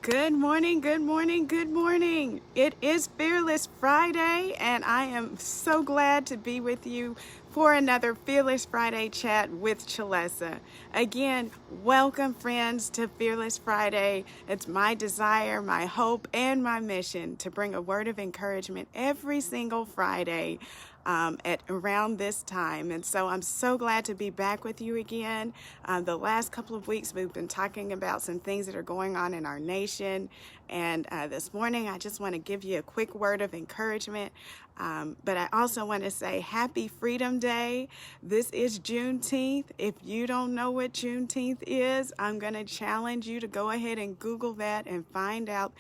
Good morning, good morning, good morning. It is Fearless Friday, and I am so glad to be with you for another Fearless Friday chat with Chalessa. Again, welcome, friends, to Fearless Friday. It's my desire, my hope, and my mission to bring a word of encouragement every single Friday at around this time. And so I'm so glad to be back with you again. The last couple of weeks, we've been talking about some things that are going on in our nation. And this morning, I just want to give you a quick word of encouragement. But I also want to say happy Freedom Day. This is Juneteenth. If you don't know what Juneteenth is, I'm going to challenge you to go ahead and Google that and find out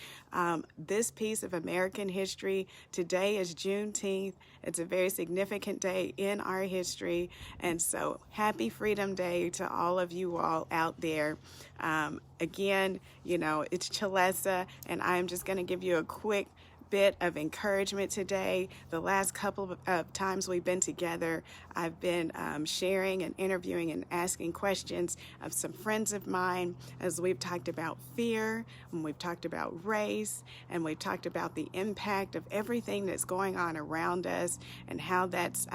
this piece of American history. Today is Juneteenth. It's a very significant day in our history. And so happy Freedom Day to all of you all out there. Again, it's Chalessa, and I'm just going to give you a quick bit of encouragement today. The last couple of times we've been together, I've been sharing and interviewing and asking questions of some friends of mine as we've talked about fear, and we've talked about race, and we've talked about the impact of everything that's going on around us and how that's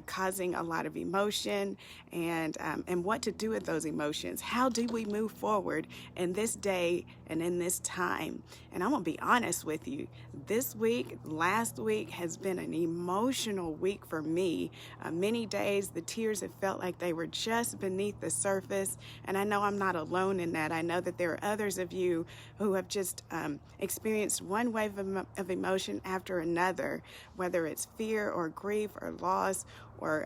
causing a lot of emotion and what to do with those emotions. How do we move forward in this day and in this time? And I'm going to be honest with you. This week, last week, has been an emotional week for me. Many days, the tears have felt like they were just beneath the surface. And I know I'm not alone in that. I know that there are others of you who have just experienced one wave of emotion after another, whether it's fear or grief or loss or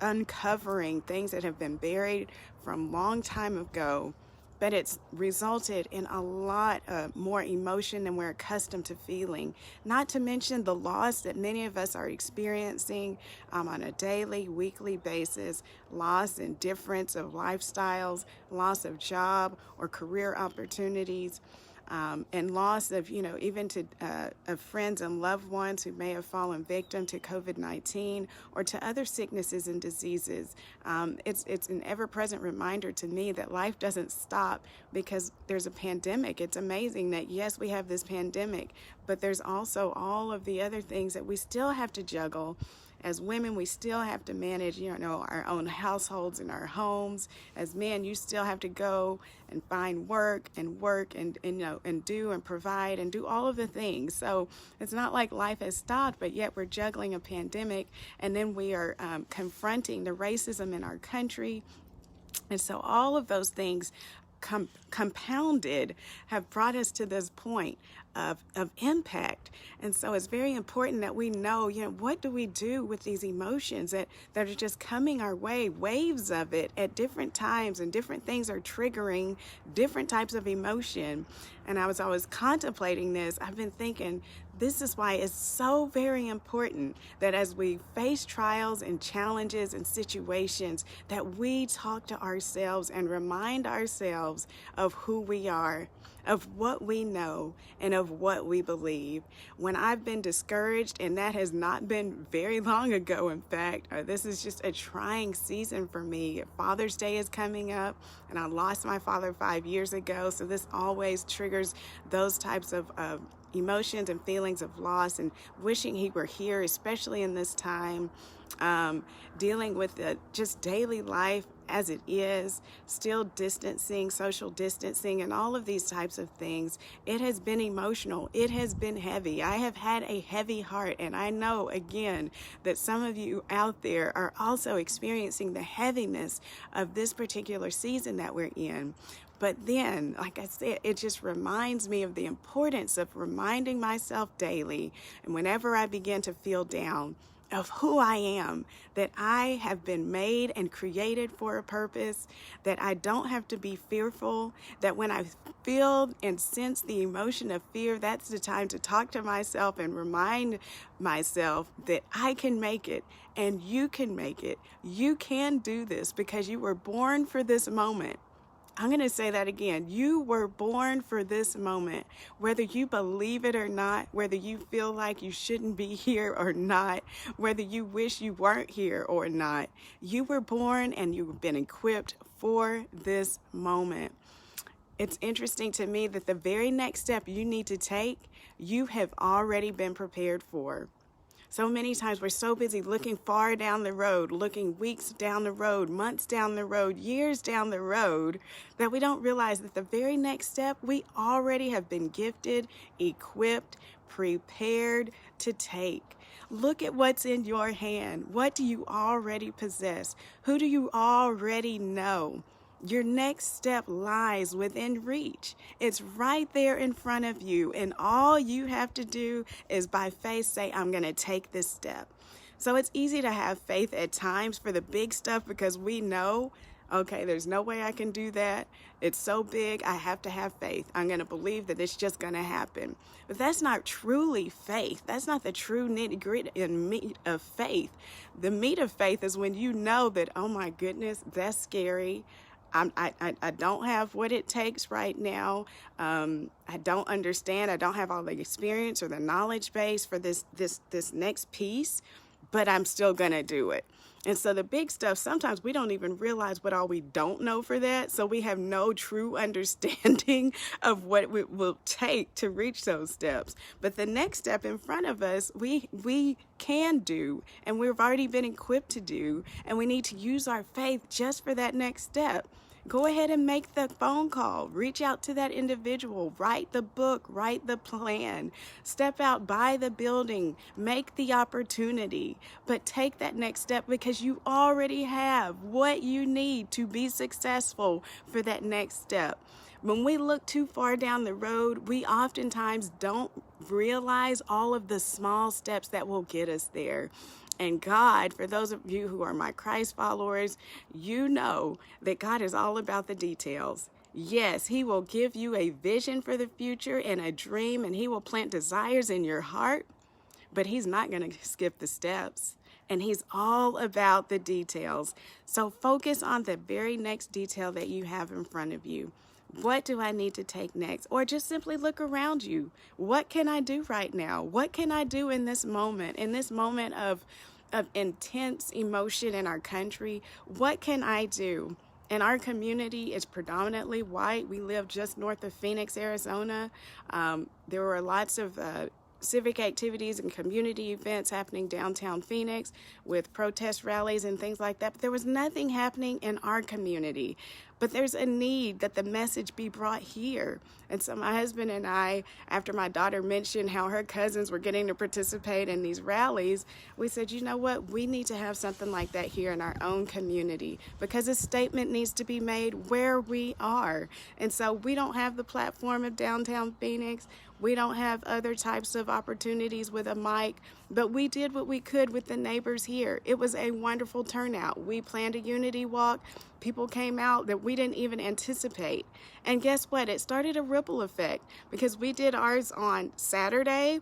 uncovering things that have been buried from long time ago. But it's resulted in a lot more emotion than we're accustomed to feeling. Not to mention the loss that many of us are experiencing on a daily, weekly basis. Loss and difference of lifestyles, loss of job or career opportunities. And loss of, even to of friends and loved ones who may have fallen victim to COVID-19 or to other sicknesses and diseases. It's an ever-present reminder to me that life doesn't stop because there's a pandemic. It's amazing that, yes, we have this pandemic, but there's also all of the other things that we still have to juggle. As women, we still have to manage, our own households and our homes. As men, you still have to go and find work and do and provide and do all of the things. So it's not like life has stopped, but yet we're juggling a pandemic, and then we are confronting the racism in our country. And so all of those things compounded have brought us to this point of impact. And so it's very important that we know, what do we do with these emotions that are just coming our way, waves of it at different times, and different things are triggering different types of emotion. And I was always contemplating this. I've been thinking, this is why it's so very important that as we face trials and challenges and situations, that we talk to ourselves and remind ourselves of who we are, of what we know, and of what we believe. When I've been discouraged, and that has not been very long ago, in fact, this is just a trying season for me. Father's Day is coming up, and I lost my father 5 years ago, so this always triggers those types of emotions and feelings of loss and wishing he were here, especially in this time, dealing with just daily life as it is, still distancing, social distancing, and all of these types of things. It has been emotional. It has been heavy. I have had a heavy heart, and I know, again, that some of you out there are also experiencing the heaviness of this particular season that we're in. But then, like I said, it just reminds me of the importance of reminding myself daily, and whenever I begin to feel down, of who I am, that I have been made and created for a purpose, that I don't have to be fearful, that when I feel and sense the emotion of fear, that's the time to talk to myself and remind myself that I can make it and you can make it. You can do this because you were born for this moment. I'm going to say that again. You were born for this moment, whether you believe it or not, whether you feel like you shouldn't be here or not, whether you wish you weren't here or not. You were born and you've been equipped for this moment. It's interesting to me that the very next step you need to take, you have already been prepared for. So many times we're so busy looking far down the road, looking weeks down the road, months down the road, years down the road, that we don't realize that the very next step we already have been gifted, equipped, prepared to take. Look at what's in your hand. What do you already possess? Who do you already know? Your next step lies within reach. It's right there in front of you. And all you have to do is by faith say, I'm going to take this step. So it's easy to have faith at times for the big stuff because we know, okay, there's no way I can do that. It's so big, I have to have faith. I'm going to believe that it's just going to happen. But that's not truly faith. That's not the true nitty-gritty and meat of faith. The meat of faith is when you know that, oh my goodness, that's scary. I don't have what it takes right now. I don't understand. I don't have all the experience or the knowledge base for this next piece, but I'm still going to do it. And so the big stuff, sometimes we don't even realize what all we don't know for that. So we have no true understanding of what it will take to reach those steps. But the next step in front of us, we can do, and we've already been equipped to do, and we need to use our faith just for that next step. Go ahead and make the phone call. Reach out to that individual. Write the book. Write the plan. Step out, buy the building. Make the opportunity. But take that next step because you already have what you need to be successful for that next step. When we look too far down the road, we oftentimes don't realize all of the small steps that will get us there. And God, for those of you who are my Christ followers, you know that God is all about the details. Yes, He will give you a vision for the future and a dream, and He will plant desires in your heart, but He's not going to skip the steps. And He's all about the details. So focus on the very next detail that you have in front of you. What do I need to take next? Or just simply look around you. What can I do right now? What can I do in this moment of intense emotion in our country? What can I do? And our community is predominantly white. We live just north of Phoenix, Arizona. There were lots of civic activities and community events happening downtown Phoenix with protest rallies and things like that. But there was nothing happening in our community. But there's a need that the message be brought here. And so my husband and I, after my daughter mentioned how her cousins were getting to participate in these rallies, we said, you know what, we need to have something like that here in our own community because a statement needs to be made where we are. And so we don't have the platform of downtown Phoenix. We don't have other types of opportunities with a mic, but we did what we could with the neighbors here. It was a wonderful turnout. We planned a unity walk. People came out that we didn't even anticipate. And guess what? It started a ripple effect because we did ours on Saturday,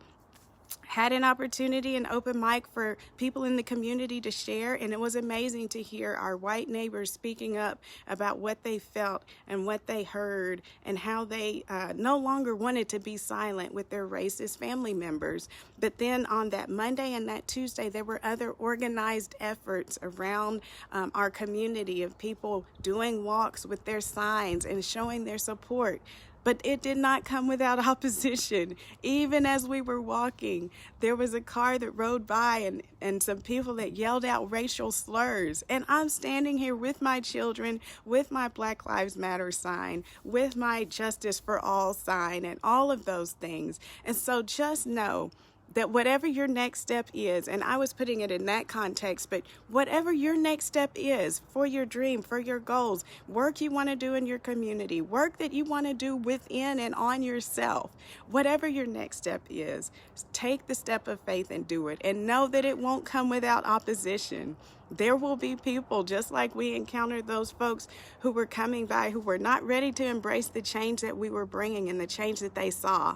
had an opportunity, an open mic for people in the community to share, and it was amazing to hear our white neighbors speaking up about what they felt and what they heard and how they no longer wanted to be silent with their racist family members. But then on that Monday and that Tuesday, there were other organized efforts around our community of people doing walks with their signs and showing their support. But it did not come without opposition. Even as we were walking, there was a car that rode by and some people that yelled out racial slurs. And I'm standing here with my children, with my Black Lives Matter sign, with my Justice for All sign, and all of those things. And so just know that whatever your next step is, and I was putting it in that context, but whatever your next step is for your dream, for your goals, work you want to do in your community, work that you want to do within and on yourself, whatever your next step is, take the step of faith and do it. And know that it won't come without opposition. There will be people, just like we encountered those folks who were coming by who were not ready to embrace the change that we were bringing and the change that they saw.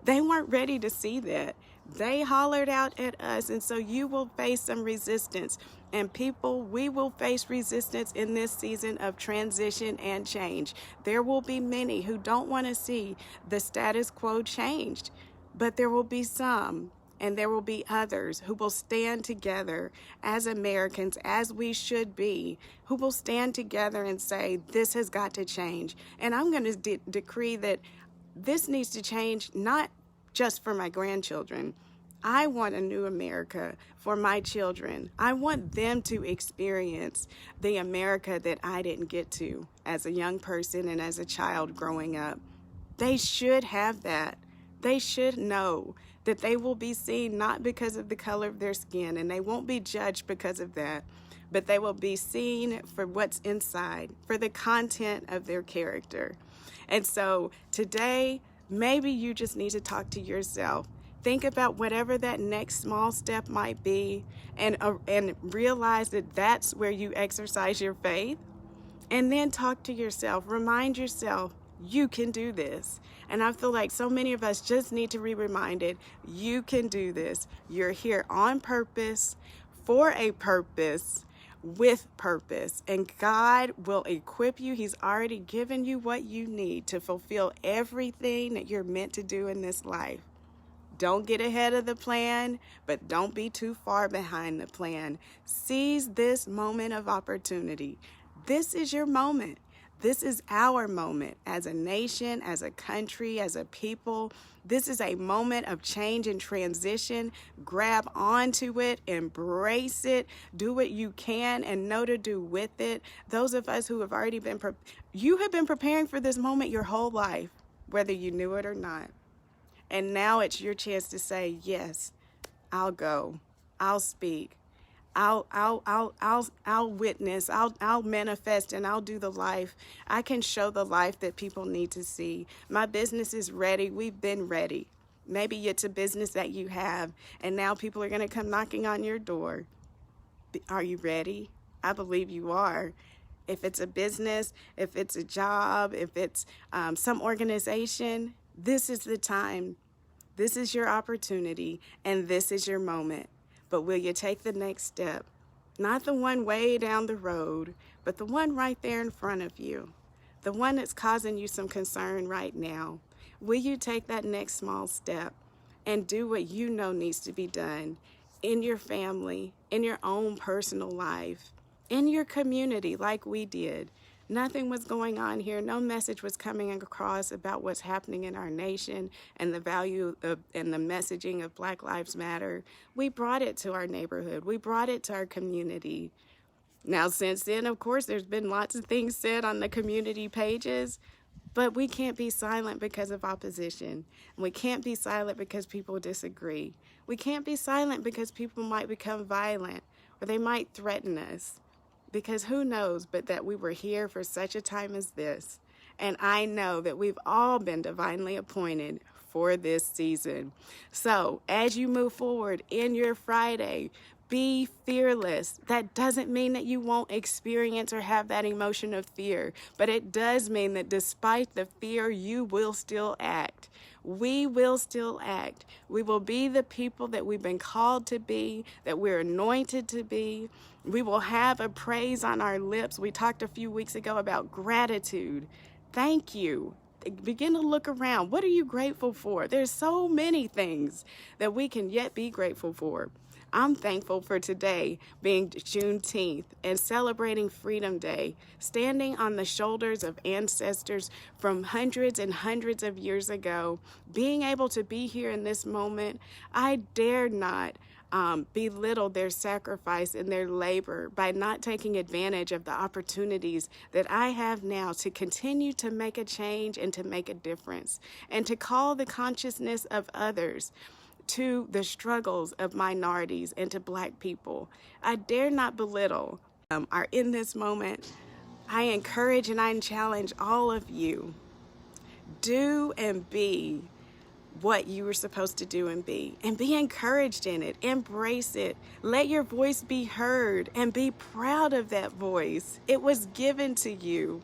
They weren't ready to see that. They hollered out at us, and so you will face some resistance. And people, we will face resistance in this season of transition and change. There will be many who don't want to see the status quo changed, but there will be some. and there will be others who will stand together as Americans, as we should be, who will stand together and say, this has got to change. And I'm going to decree that this needs to change, not just for my grandchildren. I want a new America for my children. I want them to experience the America that I didn't get to as a young person and as a child growing up. They should have that. They should know that they will be seen not because of the color of their skin, and they won't be judged because of that, but they will be seen for what's inside, for the content of their character. And so today, maybe you just need to talk to yourself. Think about whatever that next small step might be, and realize that that's where you exercise your faith. And then talk to yourself. Remind yourself, you can do this. And I feel like so many of us just need to be reminded, you can do this. You're here on purpose, for a purpose, with purpose. And God will equip you. He's already given you what you need to fulfill everything that you're meant to do in this life. Don't get ahead of the plan, but don't be too far behind the plan. Seize this moment of opportunity. This is your moment. This is our moment as a nation, as a country, as a people. This is a moment of change and transition. Grab onto it, embrace it, do what you can and know to do with it. Those of us who have already you have been preparing for this moment your whole life, whether you knew it or not. And now it's your chance to say, yes, I'll go, I'll speak, I'll witness, I'll manifest, and I'll do the life. I can show the life that people need to see. My business is ready. We've been ready. Maybe it's a business that you have, and now people are going to come knocking on your door. Are you ready? I believe you are. If it's a business, if it's a job, if it's some organization, this is the time. This is your opportunity, and this is your moment. But will you take the next step? Not the one way down the road, but the one right there in front of you. The one that's causing you some concern right now. Will you take that next small step and do what you know needs to be done in your family, in your own personal life, in your community like we did? Nothing was going on here. No message was coming across about what's happening in our nation and the value of and the messaging of Black Lives Matter. We brought it to our neighborhood. We brought it to our community. Now, since then, of course, there's been lots of things said on the community pages, but we can't be silent because of opposition. We can't be silent because people disagree. We can't be silent because people might become violent or they might threaten us. Because who knows but that we were here for such a time as this. And I know that we've all been divinely appointed for this season. So as you move forward in your Friday, be fearless. That doesn't mean that you won't experience or have that emotion of fear, but it does mean that despite the fear, you will still act. We will still act. We will be the people that we've been called to be, that we're anointed to be. We will have a praise on our lips. We talked a few weeks ago about gratitude. Thank you. Begin to look around. What are you grateful for? There's so many things that we can yet be grateful for. I'm thankful for today being Juneteenth and celebrating Freedom Day, standing on the shoulders of ancestors from hundreds and hundreds of years ago, being able to be here in this moment. I dare not belittle their sacrifice and their labor by not taking advantage of the opportunities that I have now to continue to make a change and to make a difference and to call the consciousness of others to the struggles of minorities and to Black people. I dare not belittle are in this moment. I encourage and I challenge all of you, do and be what you were supposed to do and be encouraged in it. Embrace it. Let your voice be heard and be proud of that voice. It was given to you.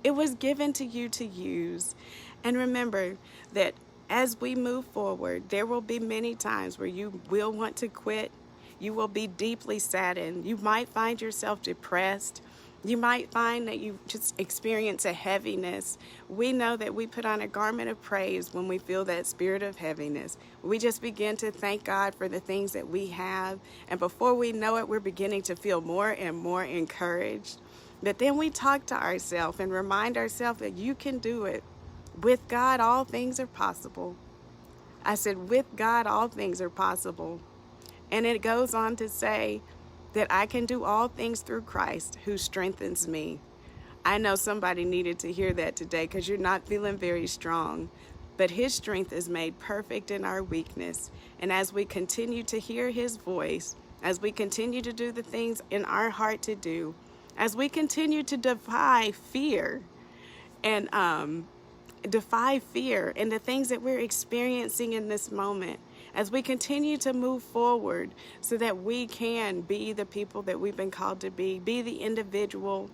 It was given to you to use. And remember that as we move forward, there will be many times where you will want to quit. You will be deeply saddened. You might find yourself depressed. You might find that you just experience a heaviness. We know that we put on a garment of praise when we feel that spirit of heaviness. We just begin to thank God for the things that we have. And before we know it, we're beginning to feel more and more encouraged. But then we talk to ourselves and remind ourselves that you can do it. With God, all things are possible. I said, with God, all things are possible. And it goes on to say that I can do all things through Christ who strengthens me. I know somebody needed to hear that today because you're not feeling very strong. But his strength is made perfect in our weakness. And as we continue to hear his voice, as we continue to do the things in our heart to do, as we continue to defy fear and defy fear and the things that we're experiencing in this moment, as we continue to move forward so that we can be the people that we've been called to be the individual.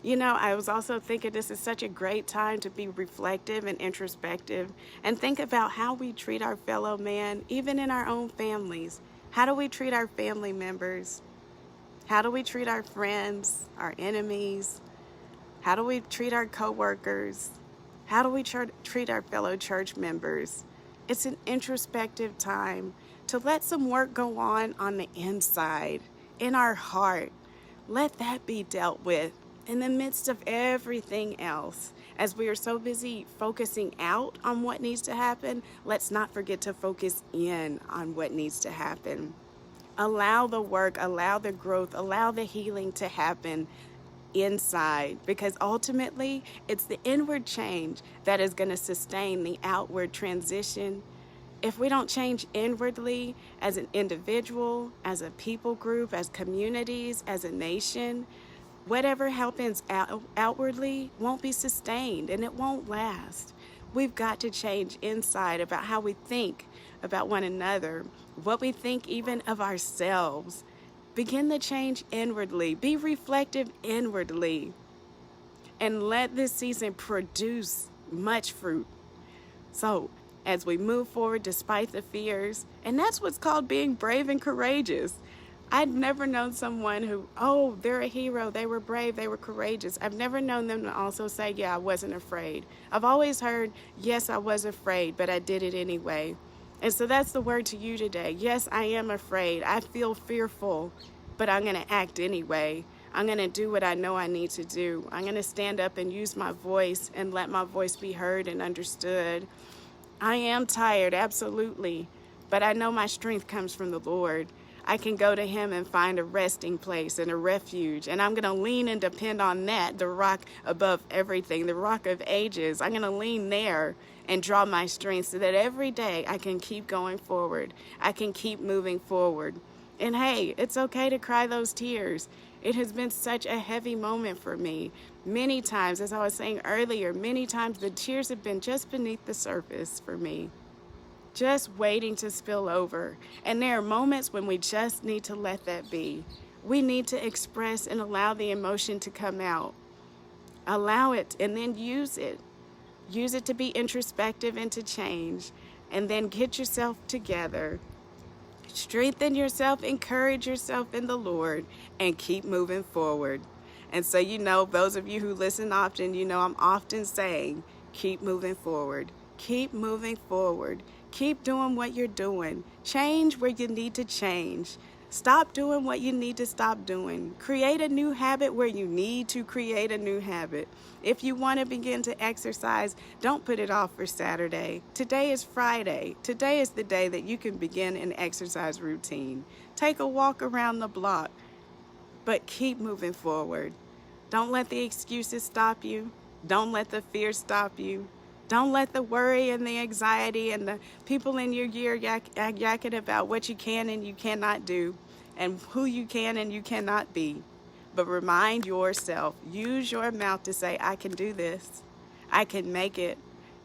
You know, I was also thinking this is such a great time to be reflective and introspective and think about how we treat our fellow man, even in our own families. How do we treat our family members? How do we treat our friends, our enemies? How do we treat our coworkers? How do we treat our fellow church members? It's an introspective time to let some work go on the inside, in our heart. Let that be dealt with in the midst of everything else. As we are so busy focusing out on what needs to happen, let's not forget to focus in on what needs to happen. Allow the work, allow the growth, allow the healing to happen inside, because ultimately it's the inward change that is going to sustain the outward transition. If we don't change inwardly as an individual, as a people group, as communities, as a nation, whatever happens outwardly won't be sustained and it won't last. We've got to change inside about how we think about one another, what we think even of ourselves. Begin the change inwardly. Be reflective inwardly. And let this season produce much fruit. So, as we move forward despite the fears, and that's what's called being brave and courageous. I'd never known someone who, oh, they're a hero, they were brave, they were courageous. I've never known them to also say, yeah, I wasn't afraid. I've always heard, yes, I was afraid, but I did it anyway. And so that's the word to you today. Yes, I am afraid. I feel fearful, but I'm going to act anyway. I'm going to do what I know I need to do. I'm going to stand up and use my voice and let my voice be heard and understood. I am tired, absolutely, but I know my strength comes from the Lord. I can go to him and find a resting place and a refuge, and I'm going to lean and depend on that, the rock above everything, the rock of ages. I'm going to lean there and draw my strength so that every day I can keep going forward. I can keep moving forward. And hey, it's okay to cry those tears. It has been such a heavy moment for me. Many times, as I was saying earlier, many times the tears have been just beneath the surface for me, just waiting to spill over. And there are moments when we just need to let that be. We need to express and allow the emotion to come out. Allow it and then use it. Use it to be introspective and to change. And then get yourself together. Strengthen yourself, encourage yourself in the Lord, and keep moving forward. And so, you know, those of you who listen often, you know I'm often saying, keep moving forward. Keep moving forward. Keep doing what you're doing. Change where you need to change. Stop doing what you need to stop doing. Create a new habit where you need to create a new habit. If you want to begin to exercise, don't put it off for Saturday. Today is Friday. Today is the day that you can begin an exercise routine. Take a walk around the block, but keep moving forward. Don't let the excuses stop you. Don't let the fear stop you. Don't let the worry and the anxiety and the people in your ear yakking about what you can and you cannot do and who you can and you cannot be. But remind yourself, use your mouth to say, I can do this. I can make it.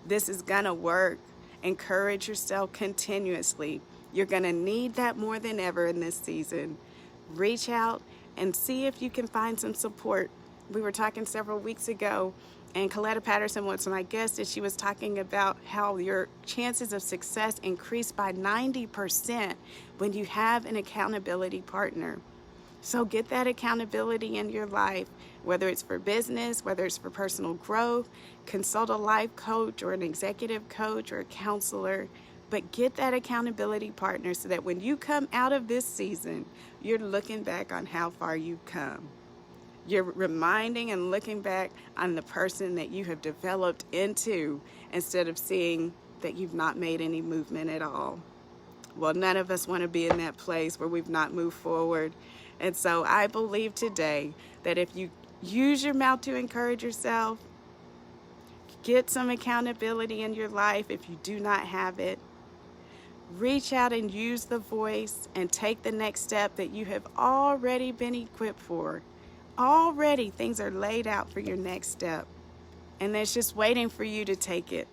This is going to work. Encourage yourself continuously. You're going to need that more than ever in this season. Reach out and see if you can find some support. We were talking several weeks ago, and Coletta Patterson was my guest, and she was talking about how your chances of success increase by 90% when you have an accountability partner. So get that accountability in your life. whether it's for business, whether it's for personal growth. Consult a life coach or an executive coach or a counselor, but get that accountability partner so that when you come out of this season, you're looking back on how far you've come. You're reminding and looking back on the person that you have developed into instead of seeing that you've not made any movement at all. Well, none of us want to be in that place where we've not moved forward. And so I believe today that if you use your mouth to encourage yourself, get some accountability in your life if you do not have it, reach out and use the voice and take the next step that you have already been equipped for. Already things are laid out for your next step, and it's just waiting for you to take it.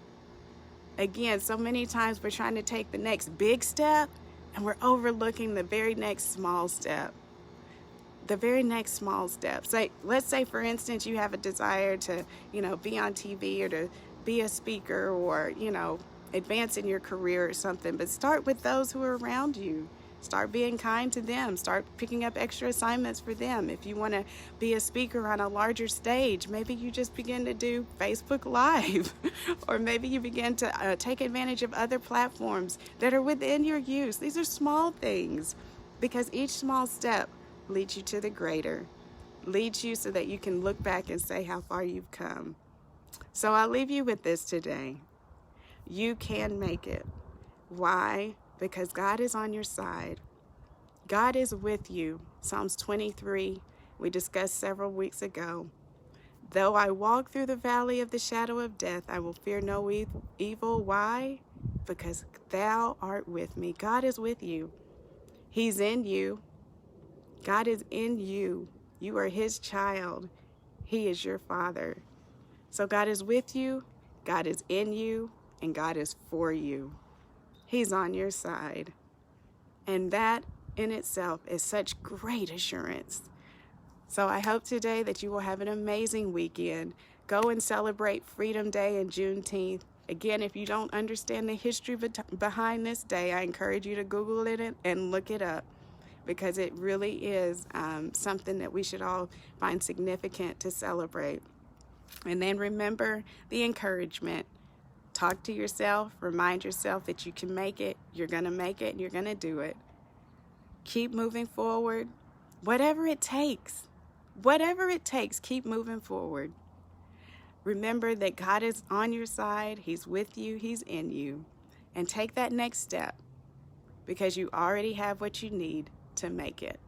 Again, so many times we're trying to take the next big step and we're overlooking the very next small step. The very next small step. So let's say, for instance, you have a desire to, be on TV or to be a speaker or, advance in your career or something, but start with those who are around you. Start being kind to them. Start picking up extra assignments for them. If you want to be a speaker on a larger stage, maybe you just begin to do Facebook Live, or maybe you begin to take advantage of other platforms that are within your use. These are small things, because each small step leads you to the greater, leads you so that you can look back and say how far you've come. So I'll leave you with this today. You can make it. Why? Because God is on your side. God is with you. Psalms 23, we discussed several weeks ago. Though I walk through the valley of the shadow of death, I will fear no evil. Why? Because thou art with me. God is with you. He's in you. God is in you. You are his child. He is your father. So God is with you, God is in you, and God is for you. He's on your side. And that in itself is such great assurance. So I hope today that you will have an amazing weekend. Go and celebrate Freedom Day and Juneteenth. Again, if you don't understand the history behind this day, I encourage you to Google it and look it up, because it really is something that we should all find significant to celebrate. And then remember the encouragement. Talk to yourself, remind yourself that you can make it, you're going to make it, and you're going to do it. Keep moving forward. Whatever it takes, keep moving forward. Remember that God is on your side, he's with you, he's in you. And take that next step, because you already have what you need to make it.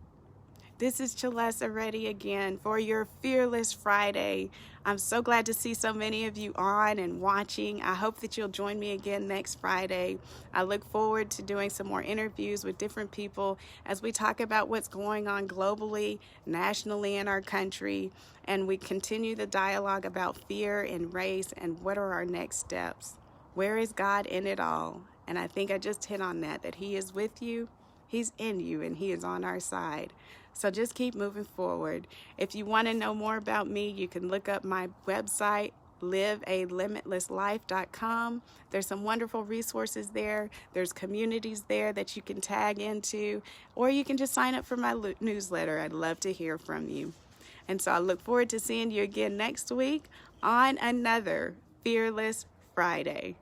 This is Chalessa Reddy again for your Fearless Friday. I'm so glad to see so many of you on and watching. I hope that you'll join me again next Friday. I look forward to doing some more interviews with different people as we talk about what's going on globally, nationally in our country, and we continue the dialogue about fear and race and what are our next steps. Where is God in it all? And I think I just hit on that he is with you, he's in you, and he is on our side. So just keep moving forward. If you want to know more about me, you can look up my website, livealimitlesslife.com. There's some wonderful resources there. There's communities there that you can tag into, or you can just sign up for my newsletter. I'd love to hear from you. And so I look forward to seeing you again next week on another Fearless Friday.